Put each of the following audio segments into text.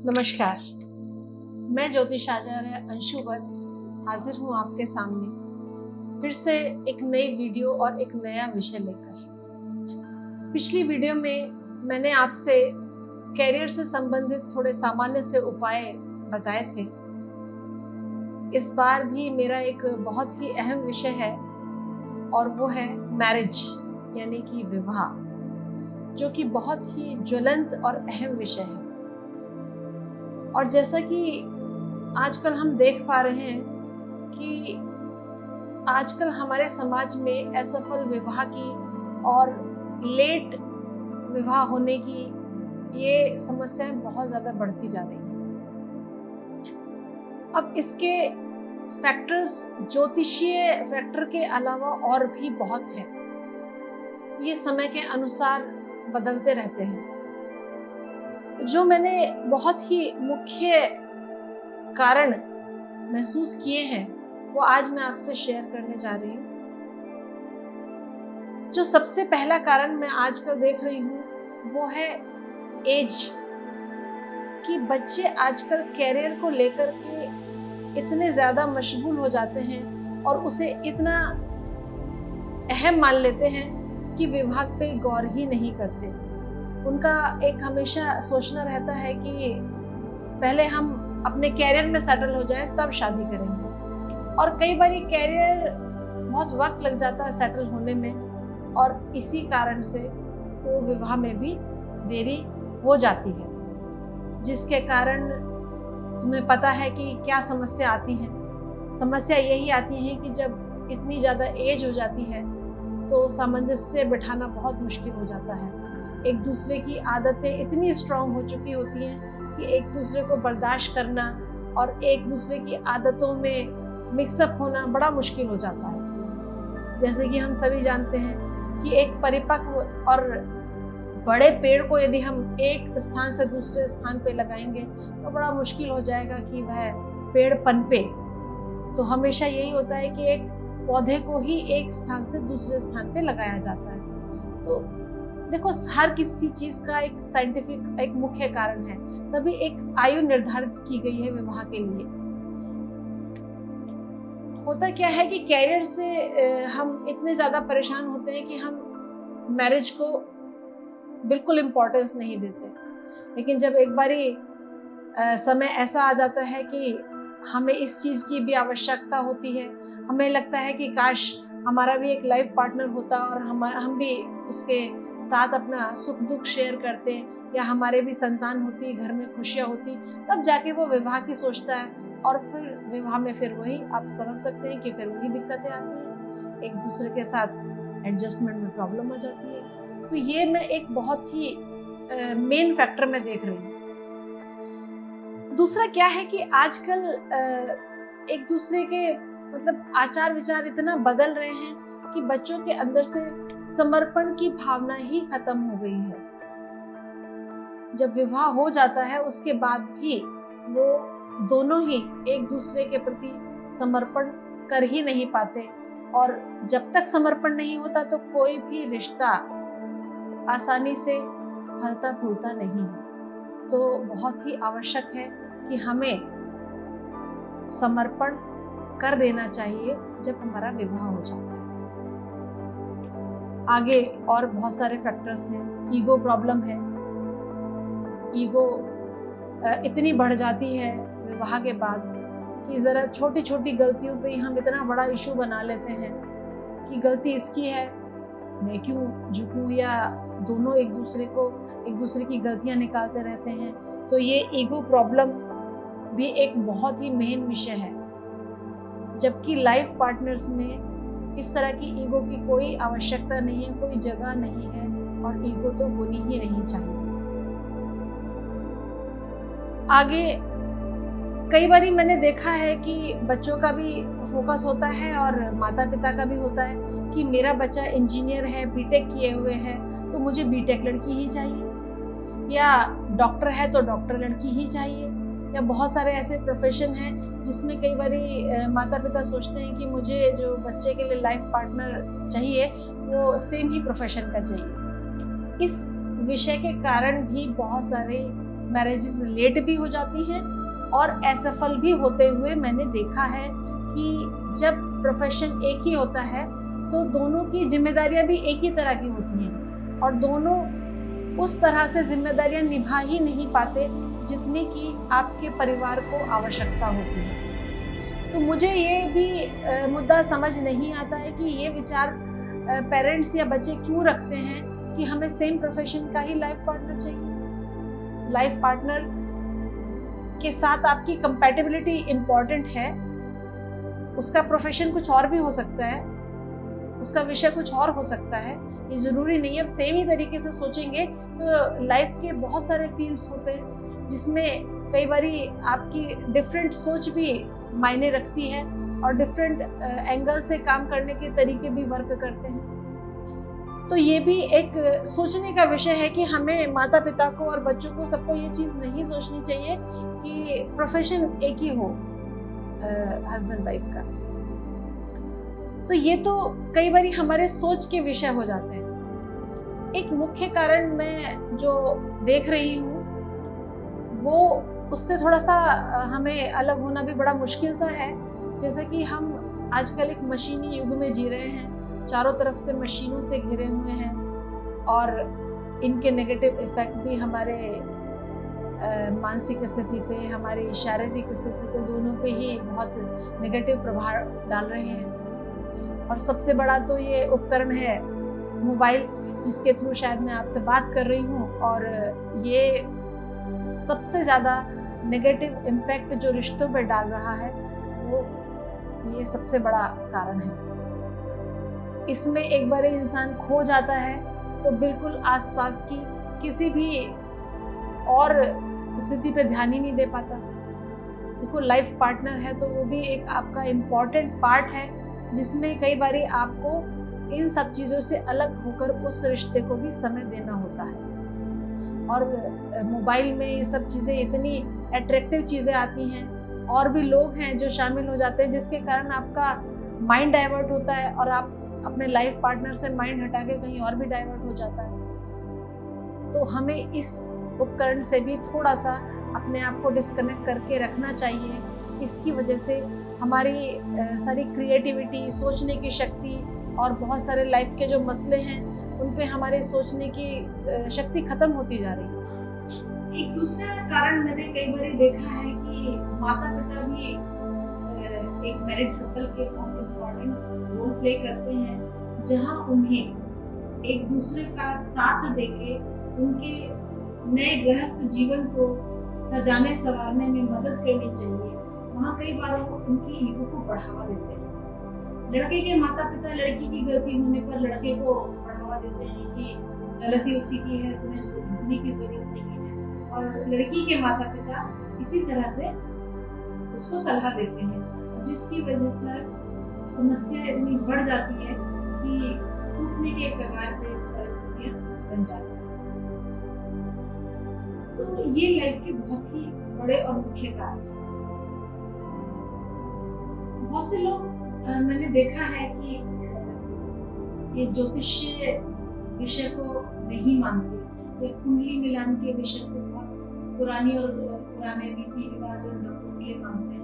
नमस्कार, मैं ज्योतिषाचार्य अंशु वत्स हाजिर हूँ आपके सामने फिर से एक नई वीडियो और एक नया विषय लेकर। पिछली वीडियो में मैंने आपसे कैरियर से संबंधित थोड़े सामान्य से उपाय बताए थे। इस बार भी मेरा एक बहुत ही अहम विषय है और वो है मैरिज यानी कि विवाह, जो कि बहुत ही ज्वलंत और अहम विषय है। और जैसा कि आजकल हम देख पा रहे हैं कि आजकल हमारे समाज में असफल विवाह की और लेट विवाह होने की ये समस्याएं बहुत ज़्यादा बढ़ती जा रही हैं। अब इसके फैक्टर्स ज्योतिषीय फैक्टर के अलावा और भी बहुत हैं। ये समय के अनुसार बदलते रहते हैं। जो मैंने बहुत ही मुख्य कारण महसूस किए हैं वो आज मैं आपसे शेयर करने जा रही हूँ। जो सबसे पहला कारण मैं आजकल देख रही हूँ वो है एज, कि बच्चे आजकल कैरियर को लेकर के इतने ज़्यादा मशगूल हो जाते हैं और उसे इतना अहम मान लेते हैं कि विवाह पे गौर ही नहीं करते। उनका एक हमेशा सोचना रहता है कि पहले हम अपने कैरियर में सेटल हो जाएं तब शादी करेंगे, और कई बार कैरियर बहुत वक्त लग जाता है सेटल होने में और इसी कारण से वो विवाह में भी देरी हो जाती है, जिसके कारण तुम्हें पता है कि क्या समस्या आती है। समस्या यही आती है कि जब इतनी ज़्यादा एज हो जाती है तो सामंजस्य बिठाना बहुत मुश्किल हो जाता है। एक दूसरे की आदतें इतनी स्ट्रांग हो चुकी होती हैं कि एक दूसरे को बर्दाश्त करना और एक दूसरे की आदतों में मिक्सअप होना बड़ा मुश्किल हो जाता है। जैसे कि हम सभी जानते हैं कि एक परिपक्व और बड़े पेड़ को यदि हम एक स्थान से दूसरे स्थान पे लगाएंगे तो बड़ा मुश्किल हो जाएगा कि वह पेड़ पनपे। तो हमेशा यही होता है कि एक पौधे को ही एक स्थान से दूसरे स्थान पे लगाया जाता है। तो देखो, हर किसी चीज का एक साइंटिफिक एक मुख्य कारण है, तभी एक आयु निर्धारित की गई है विवाह के लिए। होता क्या है कि कैरियर से हम इतने ज्यादा परेशान होते हैं कि हम मैरिज को बिल्कुल इम्पोर्टेंस नहीं देते, लेकिन जब एक बारी समय ऐसा आ जाता है कि हमें इस चीज की भी आवश्यकता होती है, हमें लगता है कि काश हमारा भी एक लाइफ पार्टनर होता और हम भी उसके साथ अपना सुख दुख शेयर करते, या हमारे भी संतान होती, घर में खुशियाँ होती, तब जाके वो विवाह की सोचता है। और फिर विवाह में फिर वही आप समझ सकते हैं कि फिर वही दिक्कतें आती हैं, एक दूसरे के साथ एडजस्टमेंट में प्रॉब्लम हो जाती है। तो ये मैं एक बहुत ही मेन फैक्टर मैं देख रही हूँ। दूसरा क्या है कि आजकल एक दूसरे के मतलब आचार विचार इतना बदल रहे हैं कि बच्चों के अंदर से समर्पण की भावना ही खत्म हो गई है। जब विवाह हो जाता है उसके बाद भी वो दोनों ही एक दूसरे के प्रति समर्पण कर ही नहीं पाते, और जब तक समर्पण नहीं होता तो कोई भी रिश्ता आसानी से फलता फूलता नहीं है। तो बहुत ही आवश्यक है कि हमें समर्पण कर देना चाहिए जब हमारा विवाह हो जाता है। आगे और बहुत सारे फैक्टर्स हैं। ईगो प्रॉब्लम है। ईगो इतनी बढ़ जाती है विवाह के बाद कि ज़रा छोटी छोटी गलतियों पे ही हम इतना बड़ा इशू बना लेते हैं कि गलती इसकी है, मैं क्यों झुकूं, या दोनों एक दूसरे की गलतियां निकालते रहते हैं। तो ये ईगो प्रॉब्लम भी एक बहुत ही मेन विषय है, जबकि लाइफ पार्टनर्स में इस तरह की ईगो की कोई आवश्यकता नहीं है, कोई जगह नहीं है, और ईगो तो होनी ही नहीं चाहिए। आगे कई बारी मैंने देखा है कि बच्चों का भी फोकस होता है और माता पिता का भी होता है कि मेरा बच्चा इंजीनियर है, बीटेक किए हुए है, तो मुझे बीटेक लड़की ही चाहिए, या डॉक्टर है तो डॉक्टर लड़की ही चाहिए, या बहुत सारे ऐसे प्रोफेशन हैं जिसमें कई बारी माता पिता सोचते हैं कि मुझे जो बच्चे के लिए लाइफ पार्टनर चाहिए वो सेम ही प्रोफेशन का चाहिए। इस विषय के कारण भी बहुत सारे मैरिजेस लेट भी हो जाती हैं और असफल भी होते हुए मैंने देखा है कि जब प्रोफेशन एक ही होता है तो दोनों की जिम्मेदारियां भी एक ही तरह की होती हैं और दोनों उस तरह से जिम्मेदारियां निभा ही नहीं पाते जितनी कि आपके परिवार को आवश्यकता होती है। तो मुझे ये भी मुद्दा समझ नहीं आता है कि ये विचार पेरेंट्स या बच्चे क्यों रखते हैं कि हमें सेम प्रोफेशन का ही लाइफ पार्टनर चाहिए। लाइफ पार्टनर के साथ आपकी कंपैटिबिलिटी इम्पॉर्टेंट है, उसका प्रोफेशन कुछ और भी हो सकता है, उसका विषय कुछ और हो सकता है, ये ज़रूरी नहीं है। अब सेम ही तरीके से सोचेंगे तो लाइफ के बहुत सारे फील्ड्स होते हैं जिसमें कई बारी आपकी डिफरेंट सोच भी मायने रखती है और डिफरेंट एंगल से काम करने के तरीके भी वर्क करते हैं। तो ये भी एक सोचने का विषय है कि हमें माता पिता को और बच्चों को सबको ये चीज़ नहीं सोचनी चाहिए कि प्रोफेशन एक ही हो हस्बैंड वाइफ का। तो ये तो कई बार हमारे सोच के विषय हो जाते हैं। एक मुख्य कारण मैं जो देख रही हूँ वो उससे थोड़ा सा हमें अलग होना भी बड़ा मुश्किल सा है। जैसा कि हम आजकल एक मशीनी युग में जी रहे हैं, चारों तरफ से मशीनों से घिरे हुए हैं और इनके नेगेटिव इफेक्ट भी हमारे मानसिक स्थिति पे, हमारी शारीरिक स्थिति पे, दोनों पे ही बहुत नेगेटिव प्रभाव डाल रहे हैं। और सबसे बड़ा तो ये उपकरण है मोबाइल, जिसके थ्रू शायद मैं आपसे बात कर रही हूँ और ये सबसे ज़्यादा नेगेटिव इम्पैक्ट जो रिश्तों पर डाल रहा है वो ये सबसे बड़ा कारण है। इसमें एक बार इंसान खो जाता है तो बिल्कुल आसपास की किसी भी और स्थिति पे ध्यान ही नहीं दे पाता। देखो, लाइफ पार्टनर है तो वो भी एक आपका इम्पॉर्टेंट पार्ट है जिसमें कई बारी आपको इन सब चीज़ों से अलग होकर उस रिश्ते को भी समय देना होता है। और मोबाइल में ये सब चीज़ें इतनी अट्रैक्टिव चीज़ें आती हैं और भी लोग हैं जो शामिल हो जाते हैं जिसके कारण आपका माइंड डाइवर्ट होता है और आप अपने लाइफ पार्टनर से माइंड हटा के कहीं और भी डाइवर्ट हो जाता है। तो हमें इस उपकरण से भी थोड़ा सा अपने आप को डिस्कनेक्ट करके रखना चाहिए। इसकी वजह से हमारी सारी क्रिएटिविटी, सोचने की शक्ति और बहुत सारे लाइफ के जो मसले हैं उन पे हमारे सोचने की शक्ति खत्म होती जा रही है। एक दूसरा कारण मैंने कई बार देखा है कि माता पिता भी एक मैरिड कपल के बहुत इम्पोर्टेंट रोल प्ले करते हैं, जहां उन्हें एक दूसरे का साथ देके उनके नए गृहस्थ जीवन को सजाने संवारने में मदद करनी चाहिए। वहाँ कई बार वो उनकी ईगो को बढ़ावा देते हैं। लड़के के माता पिता लड़की की गलती होने पर लड़के को बढ़ावा देते हैं कि गलती उसी की है, तुम्हें झुकने की जरूरत नहीं है, और लड़की के माता पिता इसी तरह से उसको सलाह देते हैं, जिसकी वजह से समस्या इतनी बढ़ जाती है कि टूटने के कगार पे परिस्थितियां बन जाती हैं। तो ये लाइफ के बहुत ही बड़े और मुख्य कारण हैं। बहुत से लोग मैंने देखा है कि ये ज्योतिषीय विषय को नहीं मानते, ये कुंडली मिलान के विषय को बहुत पुरानी और पुराने रीति रिवाज और मसले मानते हैं।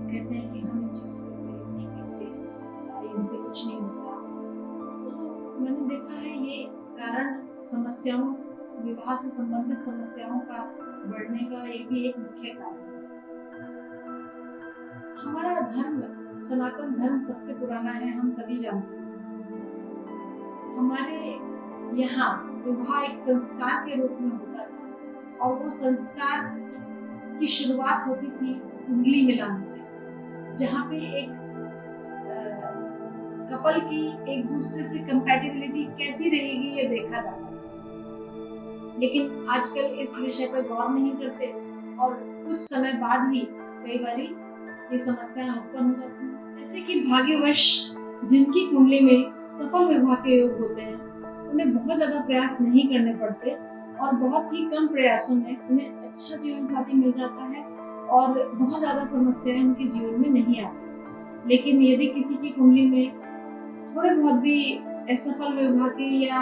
कहते हैं कि हम इन चीज़ों को नहीं करते, इनसे कुछ नहीं होता। तो मैंने देखा है ये कारण समस्याओं, विवाह से संबंधित समस्याओं का बढ़ने का ये भी एक मुख्य कारण है। हमारा धर्म, सनातन धर्म सबसे पुराना है, हम सभी जानते हैं। हमारे यहाँ विवाह एक संस्कार के रूप में होता था और वो संस्कार की शुरुआत होती थी कुंडली मिलान से, जहाँ पे एक कपल की एक दूसरे से कंपैटिबिलिटी कैसी रहेगी ये देखा जाता है। लेकिन आजकल इस विषय पर गौर नहीं करते और कुछ समय बाद ही कई बारी ये समस्याएं उत्पन्न हो जाती हैं। जैसे कि भाग्यवश जिनकी कुंडली में सफल विवाह के योग होते हैं उन्हें बहुत ज्यादा प्रयास नहीं करने पड़ते और बहुत ही कम प्रयासों में उन्हें अच्छा जीवन साथी मिल जाता है और बहुत ज्यादा समस्याएं उनके जीवन में नहीं आती। लेकिन यदि किसी की कुंडली में थोड़े बहुत भी असफल विवाह के या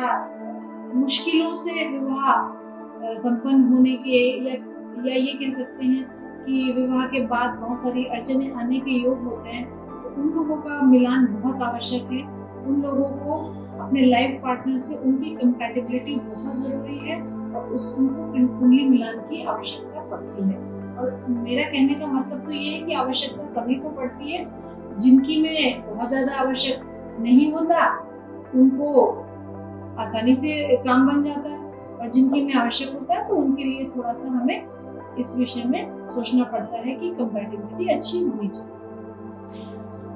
मुश्किलों से विवाह संपन्न होने के या या ये कह सकते हैं कि विवाह के बाद बहुत सारी अड़चनें आने के योग होते हैं, तो उन लोगों का मिलान बहुत आवश्यक है। उन लोगों को अपने लाइफ पार्टनर से उनकी कंपैटिबिलिटी बहुत ज़रूरी है और उनको कुंडली मिलान की आवश्यकता पड़ती है। और मेरा कहने का मतलब तो ये है कि आवश्यकता सभी को पड़ती है। जिनकी में बहुत ज़्यादा आवश्यक नहीं होता उनको आसानी से काम बन जाता है, और जिनकी में आवश्यक होता है तो उनके लिए थोड़ा सा हमें इस विषय में सोचना पड़ता है कि कंपैटिबिलिटी अच्छी होनी चाहिए।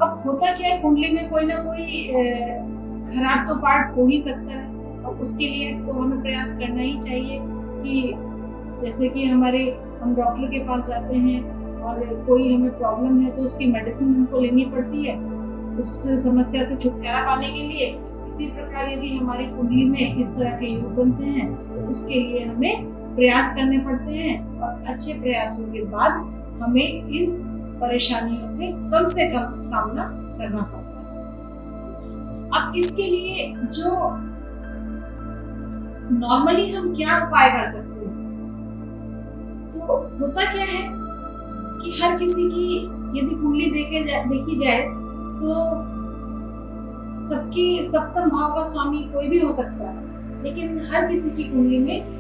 अब होता क्या है, कुंडली में कोई ना कोई खराब तो पार्ट हो ही सकता है, और उसके लिए तो हमें प्रयास करना ही चाहिए कि जैसे कि हम डॉक्टर के पास जाते हैं और कोई हमें प्रॉब्लम है तो उसकी मेडिसिन हमको लेनी पड़ती है उस समस्या से छुटकारा पाने के लिए। इसी प्रकार यदि हमारी कुंडली में इस तरह के योग बनते हैं तो उसके लिए हमें प्रयास करने पड़ते हैं, और अच्छे प्रयासों के बाद हमें इन परेशानियों से कम सामना करना पड़ता है। अब इसके लिए जो नॉर्मली हम क्या उपाय कर सकते हैं, तो होता क्या है कि हर किसी की यदि कुंडली देखी जाए तो सबकी सप्तम भाव का स्वामी कोई भी हो सकता है, लेकिन हर किसी की कुंडली में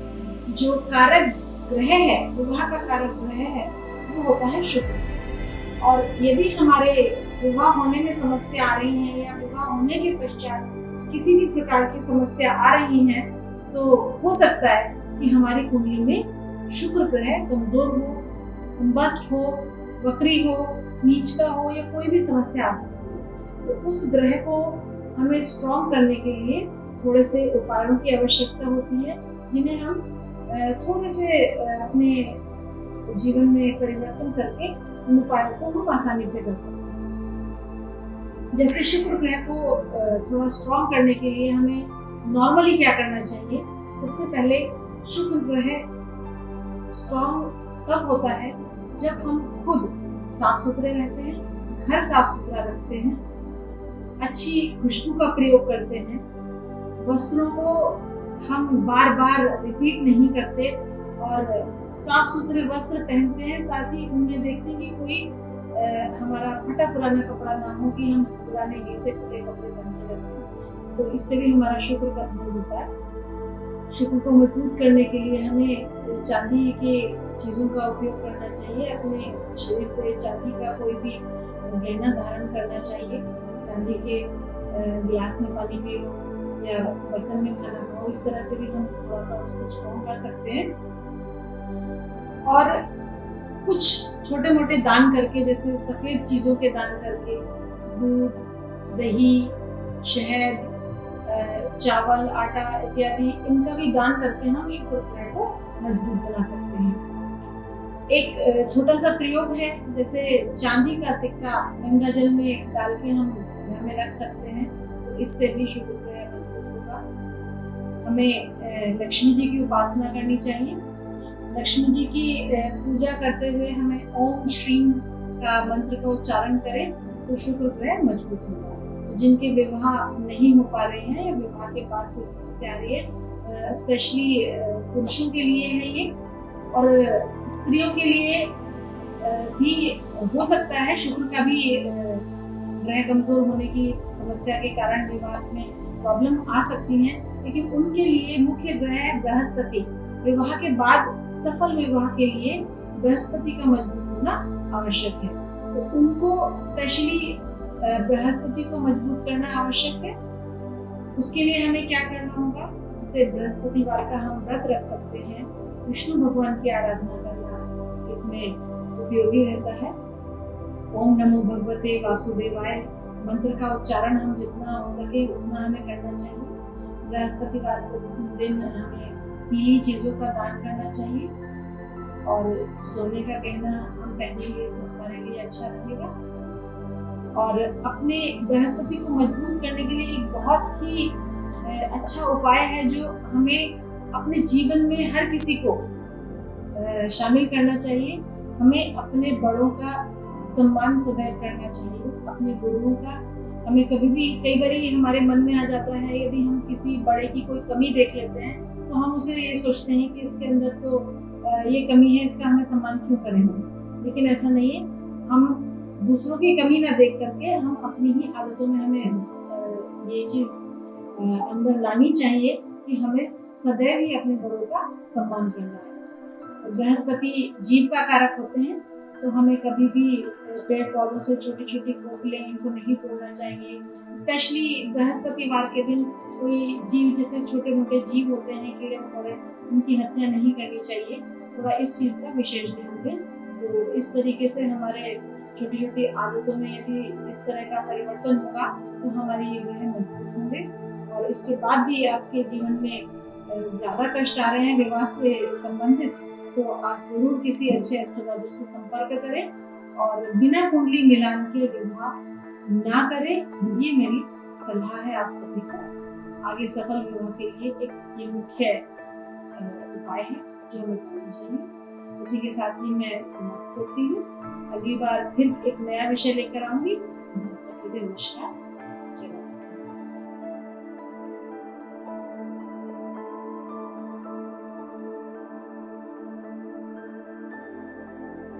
जो कारक ग्रह है, विवाह का कारक ग्रह है, वो होता है शुक्र। और यदि हमारे विवाह होने में समस्या आ रही है या विवाह होने के पश्चात किसी भी प्रकार की समस्या आ रही है, तो हो सकता है कि हमारी कुंडली में शुक्र ग्रह कमजोर हो, कंबस्ट हो, वक्री हो, नीच का हो, या कोई भी समस्या आ सकती है। तो उस ग्रह को हमें स्ट्रॉन्ग करने के लिए थोड़े से उपायों की आवश्यकता होती है, जिन्हें हम थोड़े से अपने जीवन में परिवर्तन करके उन उपायों को हम आसानी से कर सकते हैं। जैसे शुक्र ग्रह को थोड़ा स्ट्रॉन्ग करने के लिए हमें नॉर्मली क्या करना चाहिए। सबसे पहले शुक्र ग्रह स्ट्रॉन्ग तब होता है जब हम खुद साफ सुथरे रहते हैं, घर साफ सुथरा रखते हैं, अच्छी खुशबू का प्रयोग करते हैं, वस्त्रों को हम बार बार रिपीट नहीं करते और साफ सुथरे वस्त्र पहनते हैं, साथ ही उनमें देखते हैं कि कोई हमारा फटा पुराना कपड़ा ना हो कि हम पुराने घिसे फटे कपड़े पहनते रहते हैं, तो इससे भी हमारा शुक्र कमजोर होता है। शुक्र को मजबूत करने के लिए हमें चांदी के चीज़ों का उपयोग करना चाहिए। अपने शरीर पे चांदी का कोई भी गहना धारण करना चाहिए। चांदी के गिलास में पानी पियो या बर्तन में खाना खाओ, इस तरह से भी हम थोड़ा सा उसको स्ट्रॉन्ग कर सकते हैं। और कुछ छोटे मोटे दान करके, जैसे सफ़ेद चीज़ों के दान करके, दूध, दही, शहद, चावल, आटा इत्यादि, इनका भी दान करके हम शुक्र ग्रह को मजबूत बना सकते हैं। एक छोटा सा प्रयोग है, जैसे चांदी का सिक्का गंगा जल में डाल के हम घर में रख सकते हैं, तो इससे भी शुक्र ग्रह मजबूत होगा। हमें लक्ष्मी जी की उपासना करनी चाहिए। लक्ष्मी जी की पूजा करते हुए हमें ओम श्रीम का मंत्र का उच्चारण करें तो शुक्र ग्रह मजबूत होगा। जिनके विवाह नहीं हो पा रहे हैं या विवाह के बाद कोई समस्या आ रही है, स्पेशली पुरुषों के लिए है ये, और स्त्रियों के लिए भी हो सकता है शुक्र का भी ग्रह कमजोर होने की समस्या के कारण विवाह में प्रॉब्लम आ सकती है, लेकिन उनके लिए मुख्य ग्रह बृहस्पति, विवाह के बाद सफल विवाह के लिए बृहस्पति का मजबूत होना आवश्यक है। तो उनको स्पेशली बृहस्पति को मजबूत करना आवश्यक है। उसके लिए हमें क्या करना होगा, जैसे बृहस्पतिवार का हम व्रत रख सकते हैं, विष्णु भगवान की आराधना करना इसमें उपयोगी रहता है। ओम नमो भगवते वासुदेवाय मंत्र का उच्चारण हम जितना हो सके उतना हमें करना चाहिए। बृहस्पतिवार को दिन हमें पीली चीज़ों का दान करना चाहिए, और सोने का गहना हम पहनेंगे तो हमारे लिए अच्छा रहेगा। और अपने बृहस्पति को मजबूत करने के लिए एक बहुत ही अच्छा उपाय है जो हमें अपने जीवन में हर किसी को शामिल करना चाहिए। हमें अपने बड़ों का सम्मान सदैव करना चाहिए, अपने गुरुओं का। हमें कभी भी, कई बार हमारे मन में आ जाता है, यदि हम किसी बड़े की कोई कमी देख लेते हैं तो हम उसे ये सोचते हैं कि इसके अंदर तो ये कमी है, इसका हमें सम्मान क्यों करें हम। लेकिन ऐसा नहीं है, हम दूसरों की कमी ना देख करके हम अपनी ही आदतों में हमें ये चीज़ अंदर लानी चाहिए कि हमें सदैव ही अपने बड़ों का सम्मान करना है। बृहस्पति जीव का कारक होते हैं, तो हमें कभी भी पेड़ पौधों से छोटी छोटी कोकलें इनको नहीं तोड़ना चाहिए। स्पेशली बृहस्पतिवार के दिन कोई जीव, जैसे छोटे मोटे जीव होते हैं, कीड़े मकोड़े, उनकी हत्या नहीं करनी चाहिए। थोड़ा इस चीज़ का विशेष ध्यान दें। तो इस तरीके से हमारे छोटी छोटी आदतों में यदि इस तरह का परिवर्तन होगा तो हमारी ये ग्रह मजबूत होंगे। और इसके बाद भी आपके जीवन में ज़्यादा कष्ट आ रहे हैं विवाह से संबंधित, तो आप जरूर किसी अच्छे एस्ट्रोलॉजर से संपर्क करें और बिना कुंडली मिलान के विवाह ना करें। ये मेरी सलाह है आप सभी को। आगे सफल विवाह के लिए एक ये मुख्य उपाय है जो हमें करना चाहिए। इसी के साथ ही मैं समाप्त करती हूँ। अगली बार फिर एक नया विषय लेकर आऊंगी। नमस्कार।